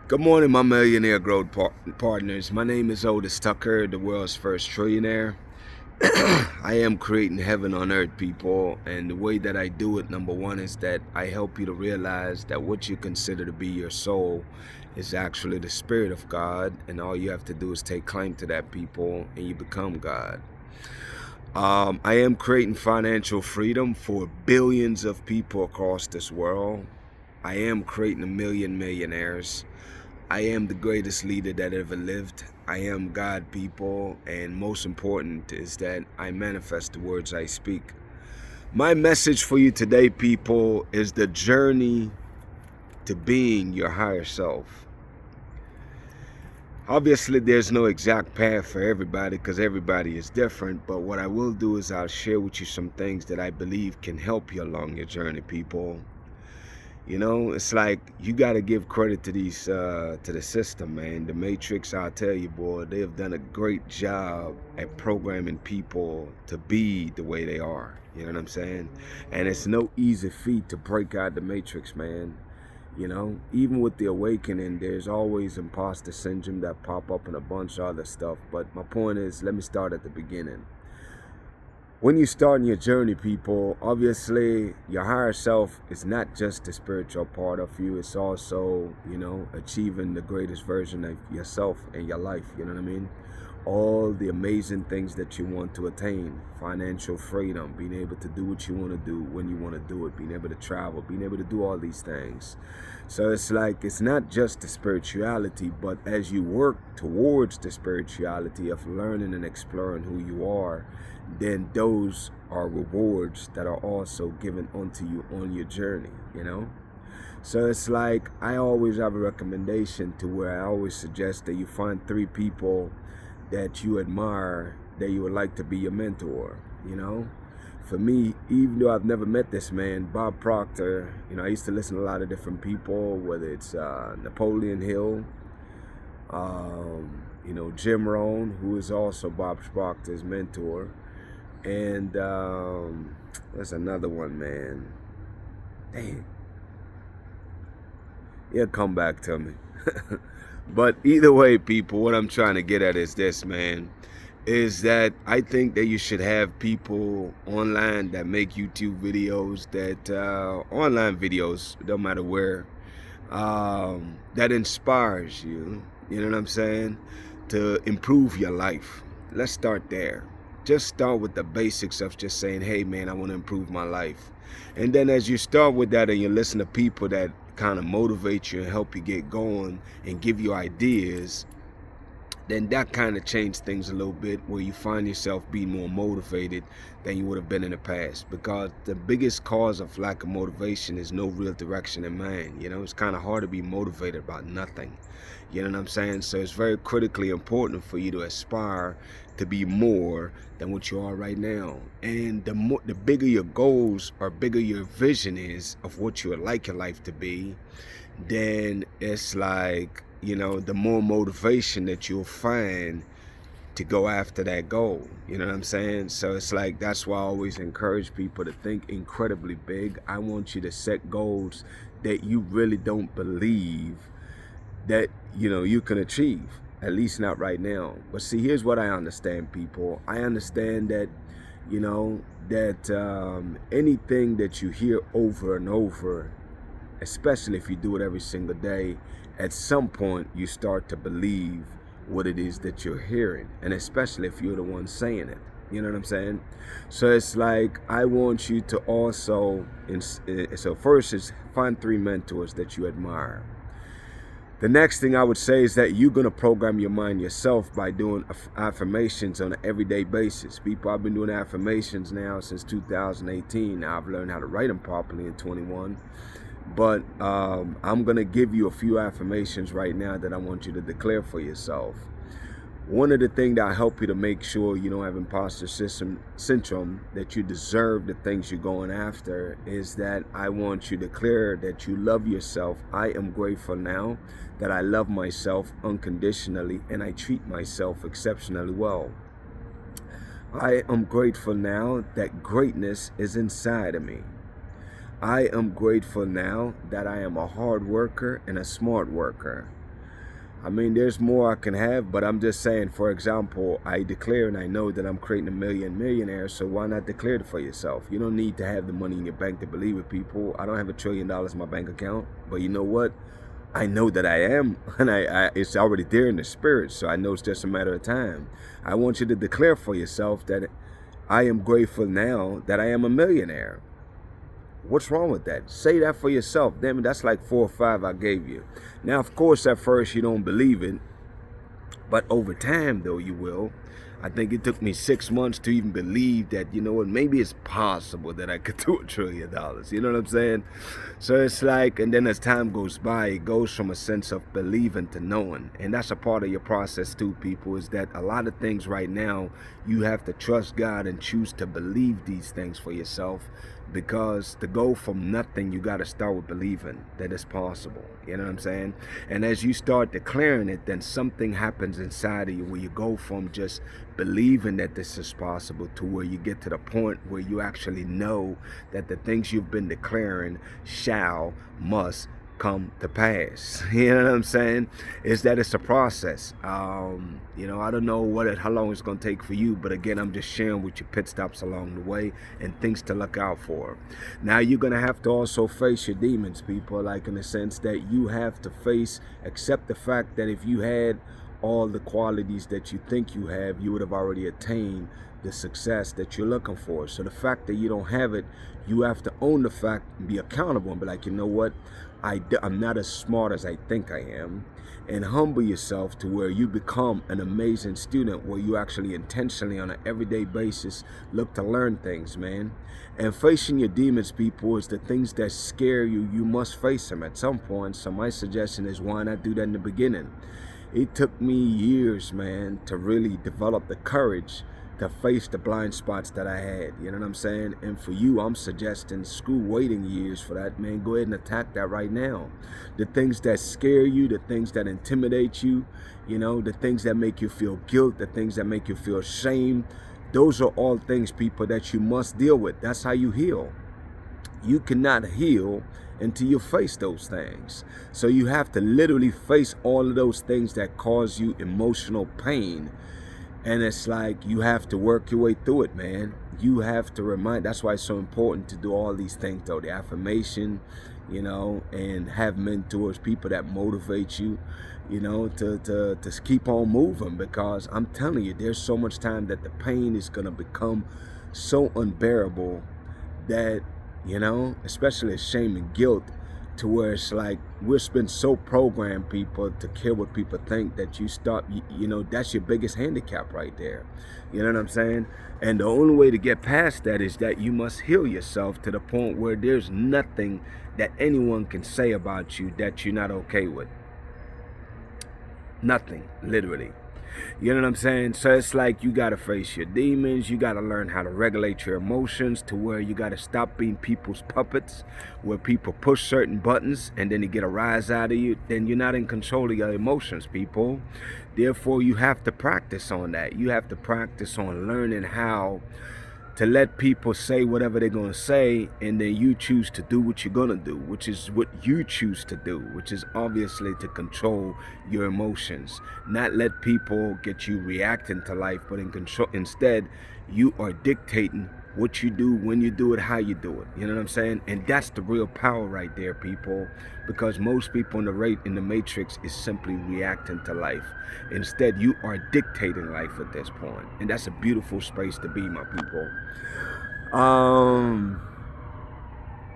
Good morning, my millionaire growth partners. My name is Otis Tucker, the world's first trillionaire. I am creating heaven on earth, people, and the way that I do it, number one, is that I help you to realize that what you consider to be your soul is actually the spirit of God, and all you have to do is take claim to that, people, and you become God. I am creating financial freedom for billions of people across this world. I am creating a million millionaires. I am the greatest leader that ever lived. I am God, people, and most important is that I manifest the words I speak. My message for you today, people, is the journey to being your higher self. Obviously, there's no exact path for everybody because everybody is different, but what I will do is I'll share with you some things that I believe can help you along your journey, people. You know, it's like you got to give credit to the system, man. The Matrix, I'll tell you, boy, they have done a great job at programming people to be the way they are. You know what I'm saying? And it's no easy feat to break out the Matrix, man. You know, even with the awakening, there's always imposter syndrome that pop up and a bunch of other stuff. But my point is, let me start at the beginning. When you start in your journey, people, obviously your higher self is not just the spiritual part of you, it's also, achieving the greatest version of yourself in your life, you know what I mean? All the amazing things that you want to attain, financial freedom, being able to do what you want to do when you want to do it, being able to travel, being able to do all these things. So it's like, it's not just the spirituality, but as you work towards the spirituality of learning and exploring who you are, then those are rewards that are also given unto you on your journey, you know? So it's like, I always have a recommendation to where I always suggest that you find 3 people that you admire, that you would like to be your mentor, you know? For me, even though I've never met this man, Bob Proctor, I used to listen to a lot of different people, whether it's Napoleon Hill, Jim Rohn, who is also Bob Proctor's mentor. And there's another one, man. Dang. He'll come back to me. But either way, people, what I'm trying to get at is this, man, is that I think that you should have people online that make YouTube videos, that online videos, don't matter where, that inspires you, you know what I'm saying, to improve your life. Let's start there. Just start with the basics of just saying, hey, man, I want to improve my life. And then as you start with that and you listen to people that kind of motivate you and help you get going and give you ideas, then that kind of changed things a little bit, where you find yourself being more motivated than you would have been in the past. Because the biggest cause of lack of motivation is no real direction in mind. It's kind of hard to be motivated about nothing. You know what I'm saying? So it's very critically important for you to aspire to be more than what you are right now. And the bigger your goals or bigger your vision is of what you would like your life to be, then it's like, the more motivation that you'll find to go after that goal. You know what I'm saying? So it's like, that's why I always encourage people to think incredibly big. I want you to set goals that you really don't believe that, you can achieve, at least not right now. But see, here's what I understand, people. I understand that, anything that you hear over and over, especially if you do it every single day, at some point you start to believe what it is that you're hearing, and especially if you're the one saying it. You know what I'm saying? So it's like, I want you to also, so first is find 3 mentors that you admire. The next thing I would say is that you're going to program your mind yourself by doing affirmations on an everyday basis. People, I've been doing affirmations now since 2018. Now I've learned how to write them properly in 21. But I'm going to give you a few affirmations right now that I want you to declare for yourself. One of the things that help you to make sure you don't have imposter syndrome, that you deserve the things you're going after, is that I want you to declare that you love yourself. I am grateful now that I love myself unconditionally and I treat myself exceptionally well. I am grateful now that greatness is inside of me. I am grateful now that I am a hard worker and a smart worker. I mean, there's more I can have, but I'm just saying, for example, I declare and I know that I'm creating a millionaire, so why not declare it for yourself? You don't need to have the money in your bank to believe it, people. I don't have $1 trillion in my bank account, but you know what? I know that I am, and it's already there in the spirit, so I know it's just a matter of time. I want you to declare for yourself that I am grateful now that I am a millionaire. What's wrong with that? Say that for yourself. Damn it, that's like 4 or 5 I gave you. Now, of course, at first you don't believe it, but over time, though, you will. I think it took me 6 months to even believe that, you know what, maybe it's possible that I could do $1 trillion. You know what I'm saying? So it's like, and then as time goes by, it goes from a sense of believing to knowing. And that's a part of your process too, people, is that a lot of things right now, you have to trust God and choose to believe these things for yourself. Because to go from nothing, you got to start with believing that it's possible. You know what I'm saying? And as you start declaring it, then something happens inside of you where you go from just believing that this is possible to where you get to the point where you actually know that the things you've been declaring must come to pass. You know what I'm saying? Is that it's a process. You know, I don't know how long it's going to take for you, but again, I'm just sharing with you pit stops along the way and things to look out for. Now, you're going to have to also face your demons, people, like in the sense that you have to accept the fact that if you had all the qualities that you think you have, you would have already attained the success that you're looking for. So the fact that you don't have it, you have to own the fact and be accountable and be like, you know what? I'm not as smart as I think I am, and humble yourself to where you become an amazing student where you actually intentionally on an everyday basis look to learn things, man. And facing your demons, people, is the things that scare you. You must face them at some point. So my suggestion is, why not do that in the beginning? It took me years, man, to really develop the courage to face the blind spots that I had. You know what I'm saying? And for you, I'm suggesting screw waiting years for that, man. Go ahead and attack that right now. The things that scare you, the things that intimidate you, you know, the things that make you feel guilt, the things that make you feel shame, those are all things, people, that you must deal with. That's how you heal. You cannot heal until you face those things. So you have to literally face all of those things that cause you emotional pain. And it's like you have to work your way through it, man. You have to that's why it's so important to do all these things, though. The affirmation, you know, and have mentors, people that motivate you, you know, to keep on moving. Because I'm telling you, there's so much time that the pain is going to become so unbearable that, you know, especially shame and guilt, to where it's like we've been so programmed, people, to care what people think, that you stop, you know, that's your biggest handicap right there. You know what I'm saying? And the only way to get past that is that you must heal yourself to the point where there's nothing that anyone can say about you that you're not okay with. Nothing, literally. You know what I'm saying? So it's like you got to face your demons. You got to learn how to regulate your emotions to where you got to stop being people's puppets, where people push certain buttons and then you get a rise out of you. Then you're not in control of your emotions, people. Therefore, you have to practice on that. You have to practice on learning how to let people say whatever they're going to say, and then you choose to do what you're going to do, which is what you choose to do, which is obviously to control your emotions. Not let people get you reacting to life, but instead, you are dictating what you do, when you do it, how you do it. You know what I'm saying? And that's the real power right there, people, because most people in the matrix is simply reacting to life. Instead, you are dictating life at this point, and that's a beautiful space to be, my people.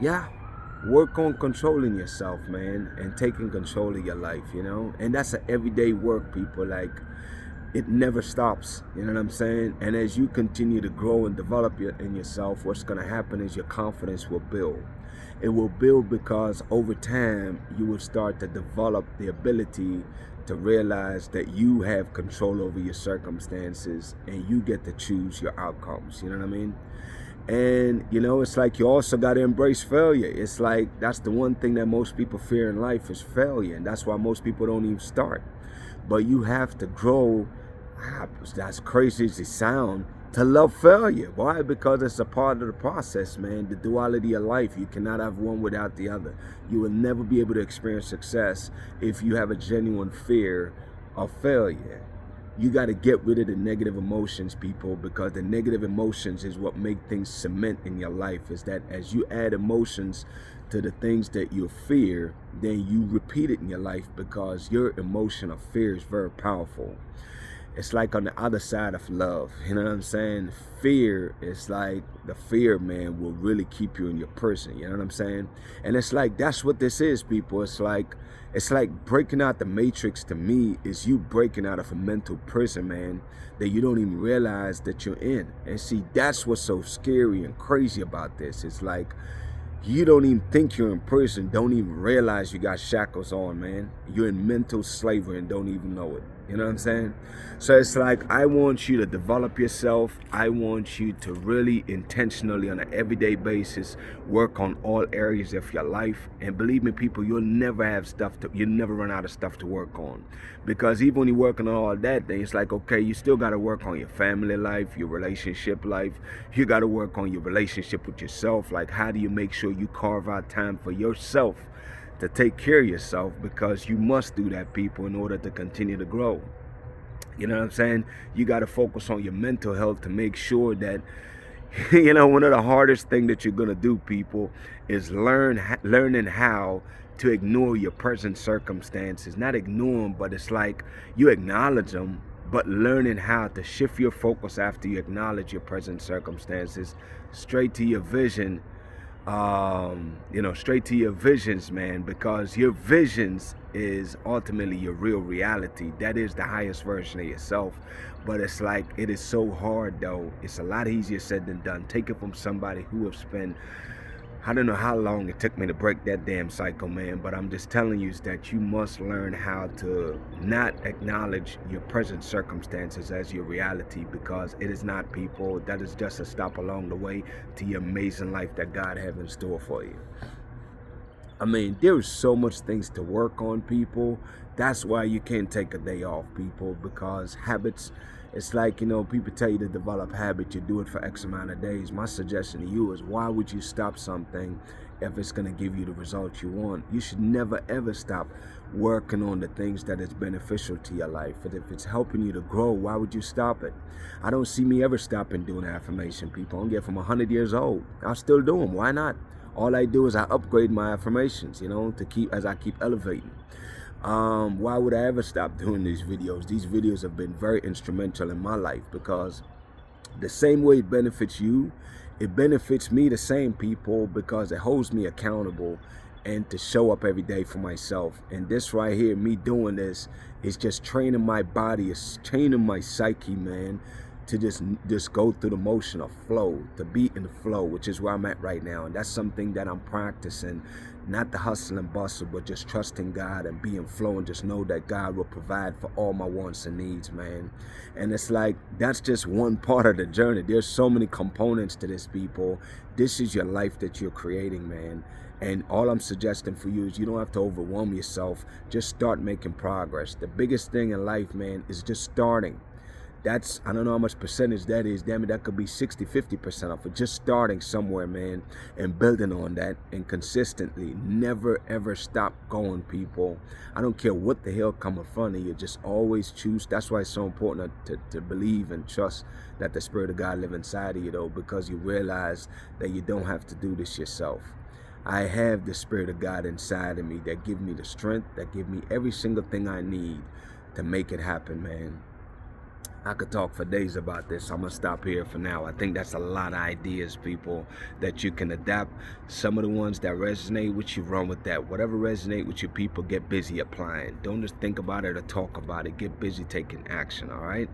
Yeah, work on controlling yourself, man, and taking control of your life, you know. And that's an everyday work, people. Like, it never stops, you know what I'm saying? And as you continue to grow and develop in yourself, what's going to happen is your confidence will build. It will build because over time, you will start to develop the ability to realize that you have control over your circumstances and you get to choose your outcomes, you know what I mean? And, you know, it's like you also got to embrace failure. It's like that's the one thing that most people fear in life is failure. And that's why most people don't even start. But you have to grow. That's crazy as it sounds. to love failure. Why? Because it's a part of the process, man. The duality of life. You cannot have one without the other. You will never be able to experience success if you have a genuine fear of failure. You got to get rid of the negative emotions, people, because the negative emotions is what make things cement in your life. Is that as you add emotions to the things that you fear, then you repeat it in your life, because your emotion of fear is very powerful. It's like on the other side of love. You know what I'm saying? Fear is like the fear, man, will really keep you in your person. You know what I'm saying? And it's like, that's what this is, people. It's like breaking out the matrix. To me, is you breaking out of a mental prison, man, that you don't even realize that you're in. And see, that's what's so scary and crazy about this. It's like, you don't even think you're in prison, don't even realize you got shackles on, man. You're in mental slavery and don't even know it. You know what I'm saying? So it's like, I want you to develop yourself. I want you to really intentionally, on an everyday basis, work on all areas of your life. And believe me, people, you'll never run out of stuff to work on. Because even when you're working on all that, then it's like, okay, you still got to work on your family life, your relationship life. You got to work on your relationship with yourself. Like, how do you make sure you carve out time for yourself to take care of yourself? Because you must do that, people, in order to continue to grow. You know what I'm saying? You got to focus on your mental health to make sure that, you know, one of the hardest thing that you're going to do, people, is learning how to ignore your present circumstances. Not ignore them, but it's like you acknowledge them, but learning how to shift your focus after you acknowledge your present circumstances straight to your vision. Straight to your visions, man, because your visions is ultimately your real reality. That is the highest version of yourself. But it's like, it is so hard, though. It's a lot easier said than done. Take it from somebody who have spent, I don't know how long it took me to break that damn cycle, man, but I'm just telling you is that you must learn how to not acknowledge your present circumstances as your reality, because it is not, people. That is just a stop along the way to your amazing life that God has in store for you. I mean, there's so much things to work on, people. That's why you can't take a day off, people, because habits, it's like, you know, people tell you to develop habits, you do it for X amount of days. My suggestion to you is, why would you stop something if it's going to give you the results you want? You should never, ever stop working on the things that is beneficial to your life. But if it's helping you to grow, why would you stop it? I don't see me ever stopping doing affirmation, people. I don't get from 100 years old. I'll still do them. Why not? All I do is I upgrade my affirmations, you know, as I keep elevating. Why would I ever stop doing these videos? These videos have been very instrumental in my life, because the same way it benefits you, it benefits me the same, people, because it holds me accountable and to show up every day for myself. And this right here, me doing this, is just training my body, it's training my psyche, man, to just go through the motion of flow, to be in the flow, which is where I'm at right now. And that's something that I'm practicing, not the hustle and bustle, but just trusting God and being flow, and just know that God will provide for all my wants and needs, man. And it's like, that's just one part of the journey. There's so many components to this, people. This is your life that you're creating, man. And all I'm suggesting for you is you don't have to overwhelm yourself. Just start making progress. The biggest thing in life, man, is just starting. That's, I don't know how much percentage that is. Damn it, that could be 60, 50% of it. Just starting somewhere, man, and building on that, and consistently. Never, ever stop going, people. I don't care what the hell come in front of you. Just always choose. That's why it's so important to believe and trust that the Spirit of God live inside of you, though, because you realize that you don't have to do this yourself. I have the Spirit of God inside of me that give me the strength, that give me every single thing I need to make it happen, man. I could talk for days about this. I'm going to stop here for now. I think that's a lot of ideas, people, that you can adapt. Some of the ones that resonate with you, run with that. Whatever resonate with you, people, get busy applying. Don't just think about it or talk about it. Get busy taking action, all right?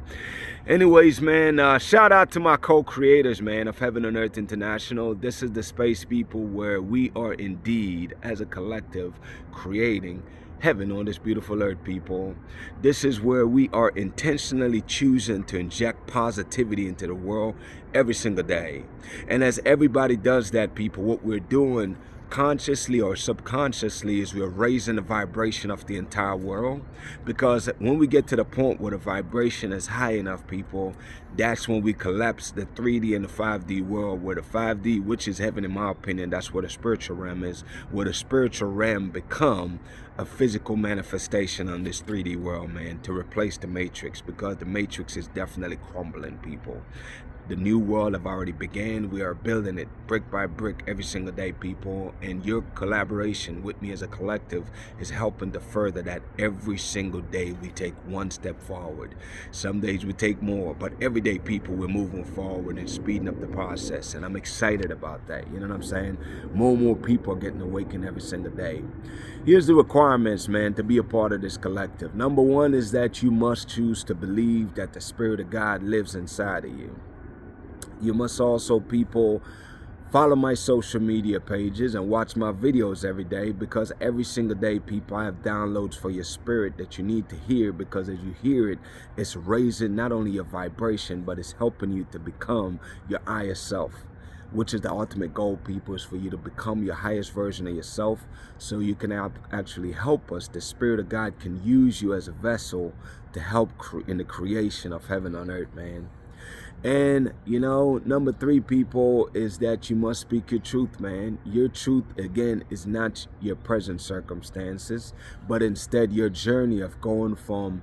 Anyways, man, shout out to my co-creators, man, of Heaven and Earth International. This is the space, people, where we are indeed, as a collective, creating heaven on this beautiful earth, people. This is where we are intentionally choosing to inject positivity into the world every single day. And as everybody does that, people, what we're doing consciously or subconsciously is we're raising the vibration of the entire world. Because when we get to the point where the vibration is high enough, people, that's when we collapse the 3D and the 5D world, where the 5D, which is heaven in my opinion, that's where the spiritual realm is, where the spiritual realm become a physical manifestation on this 3D world, man, to replace the matrix, because the matrix is definitely crumbling, people. The new world have already began. We are building it brick by brick every single day, people. And your collaboration with me as a collective is helping to further that. Every single day we take one step forward. Some days we take more, but every day, people, we're moving forward and speeding up the process. And I'm excited about that. You know what I'm saying? More and more people are getting awakened every single day. Here's the requirements, man, to be a part of this collective. Number one is that you must choose to believe that the Spirit of God lives inside of you. You must also, people, follow my social media pages and watch my videos every day, because every single day, people, I have downloads for your spirit that you need to hear, because as you hear it, it's raising not only your vibration, but it's helping you to become your higher self, which is the ultimate goal, people, is for you to become your highest version of yourself, so you can actually help us. The Spirit of God can use you as a vessel to help in the creation of heaven on earth, man. And, you know, number three, people, is that you must speak your truth, man. Your truth, again, is not your present circumstances, but instead your journey of going from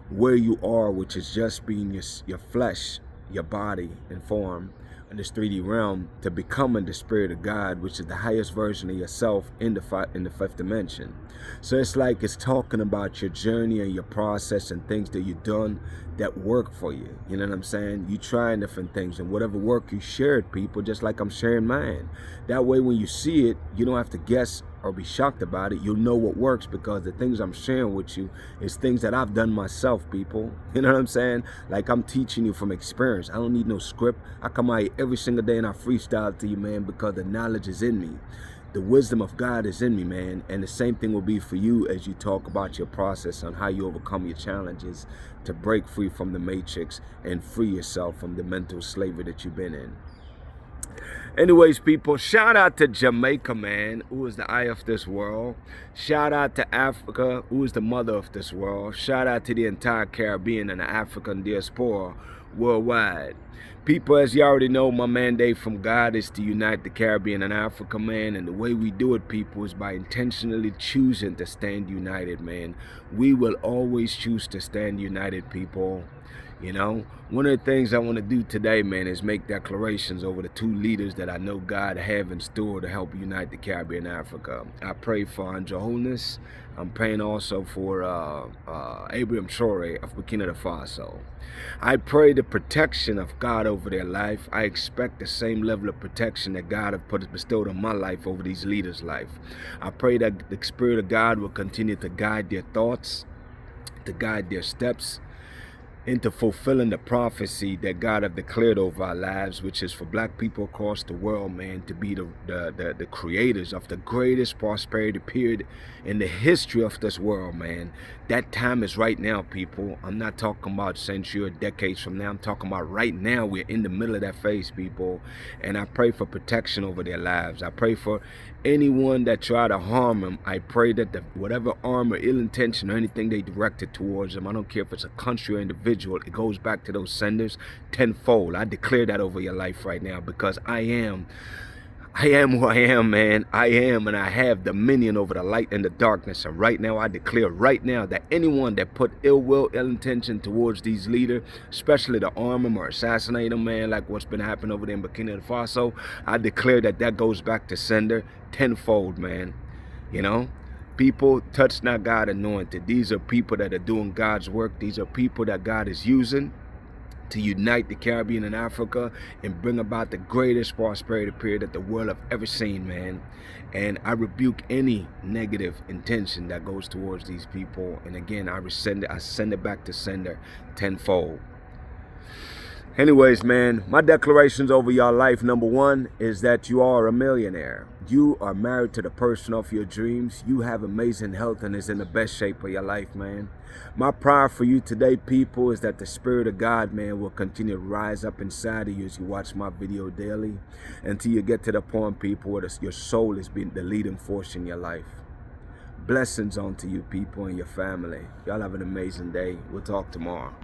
where you are, which is just being your flesh, your body and form in this 3D realm, to becoming the Spirit of God, which is the highest version of yourself in the fifth dimension. So it's like it's talking about your journey and your process and things that you've done that work for you. You know what I'm saying? You trying different things, and whatever work you shared, people, just like I'm sharing mine. That way, when you see it, you don't have to guess or be shocked about it. You'll know what works, because the things I'm sharing with you is things that I've done myself, people. You know what I'm saying? Like, I'm teaching you from experience. I don't need no script. I come out here every single day and I freestyle to you, man, because the knowledge is in me. The wisdom of God is in me, man. And the same thing will be for you as you talk about your process on how you overcome your challenges to break free from the matrix and free yourself from the mental slavery that you've been in. Anyways, people, shout out to Jamaica, man, who is the eye of this world. Shout out to Africa, who is the mother of this world. Shout out to the entire Caribbean and the African diaspora worldwide. People, as you already know, my mandate from God is to unite the Caribbean and Africa, man. And the way we do it, people, is by intentionally choosing to stand united, man. We will always choose to stand united, people. You know, one of the things I want to do today, man, is make declarations over the two leaders that I know God have in store to help unite the Caribbean and Africa. I pray for Andrew Holness. I'm praying also for Abraham Traore of Burkina Faso. I pray the protection of God over their life. I expect the same level of protection that God have bestowed on my life over these leaders' life. I pray that the Spirit of God will continue to guide their thoughts, to guide their steps, into fulfilling the prophecy that God have declared over our lives, which is for black people across the world, man, to be the creators of the greatest prosperity period in the history of this world, man. That time is right now, people. I'm not talking about century or decades from now. I'm talking about right now. We're in the middle of that phase, people. And I pray for protection over their lives. I pray for anyone that try to harm them. I pray that whatever harm or ill intention or anything they directed towards them, I don't care if it's a country or individual, it goes back to those senders tenfold. I declare that over your life right now, because I am who I am, man. I am, and I have dominion over the light and the darkness. And right now, I declare right now that anyone that put ill will, ill intention towards these leaders, especially to arm them or assassinate them, man, like what's been happening over there in Burkina Faso, I declare that goes back to sender tenfold, man. You know? People, touch not God anointed. These are people that are doing God's work. These are people that God is using to unite the Caribbean and Africa and bring about the greatest prosperity period that the world have ever seen, man. And I rebuke any negative intention that goes towards these people. And again, I send it back to sender tenfold. Anyways, man, my declarations over your life, number one, is that you are a millionaire. You are married to the person of your dreams. You have amazing health and is in the best shape of your life, man. My prayer for you today, people, is that the Spirit of God, man, will continue to rise up inside of you as you watch my video daily until you get to the point, people, where your soul is being the leading force in your life. Blessings onto you, people, and your family. Y'all have an amazing day. We'll talk tomorrow.